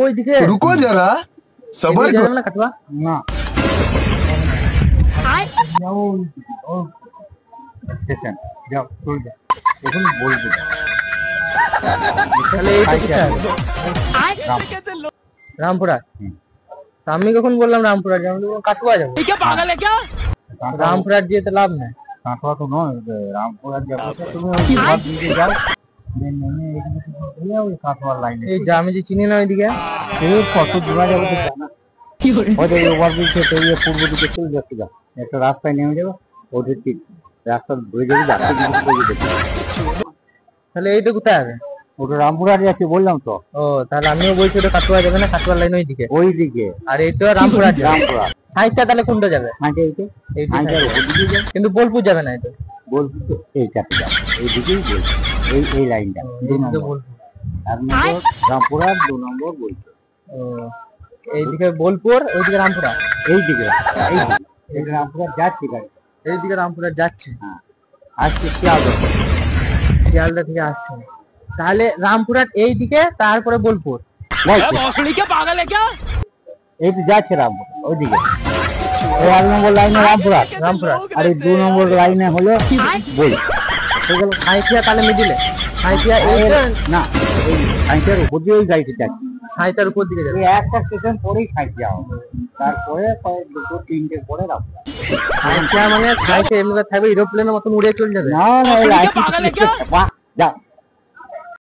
ওইদিকে रुको जरा सबर এদিকে करो যাবে না কাটুয়া? না স্টেশন যাও চলে যাও এখন বলবে তাহলে এইটা কোথায় হবে? রামপুরহাট। তা আমি কখন বললাম রামপুরহাট যাবো, কাটুয়া যাবো। রামপুরহাট যেতে লাভ নাই। কাঁকড়া তো নয় রামপুরহাট যাবো তুমি ওই ঘর দিকে যাও নেমে এখানে থেকে ওই কাঁকড়ার লাইনে এই যে আমি যে চিনি না ওইদিকে এই কত দূরা যাবো তো জানা ওই ওভারব্রিজ থেকে এই পূর্ব দিকে চলে যাচ্ছে যা একটা রাস্তায় নেমে যাবো ওদের ঠিক রাস্তা ধরে যাবে যাচ্ছে তাহলে এইটা কোথায় হবে? ওটা রামপুরহাট যাচ্ছে বললাম তো। ও তাহলে আমিও বলছি ওটা কাটুয়া যাবে না, কাটুয়ার লাইন ওইদিকে। ওইদিকে আর এইটা রামপুরহাট যাবে। রামপুরহাট সাইডটা তাহলে কোনটা যাবে? হাঁটে এইটা এইটা হাঁটার যাবে। ওদিকে যাবে কিন্তু বোলপুর যাবে না এটা। বলছি তো এইটাতে যাবে এইদিকেই বলছি এই লাইনটা দুই এইদিকে নম্বর বোলপুর। 1 নম্বর রামপুরহাট 2 নম্বর বলছি ও এইদিকে বোলপুর ওইদিকে রামপুরহাট। এইদিকে এই রামপুরহাট যাচ্ছে গাড়ি এইদিকে রামপুরহাট যাচ্ছে। হ্যাঁ আজকে শিয়ালদা শিয়ালদা থেকে আসছে। তাহলে রামপুরহাট এইদিকে তারপরে বোলপুর। এই তো যাচ্ছে রামপুরহাট ওইদিকে এই 1 নম্বর লাইনে রামপুরহাট আর এই 2 নম্বর লাইনে হলো বই সেগুলো সাঁইথিয়া তাহলে মিডিলে। সাঁইথিয়া এইটা না এই সাইকের উপর দিয়ে ওই গাড়িতে যাচ্ছে সাঁইথার উপর দিকে যাবে। এই একটা স্টেশন পরেই সাইড যাওয়া হবে তারপরে দুটো তিনটে পরে রামপুরহাট সাঁইথিয়া মানে সাঁইথিয়া এমনি থাকবে এরোপ্লেনের মতন উড়ে চলে যাবে। না না এই লাইন যা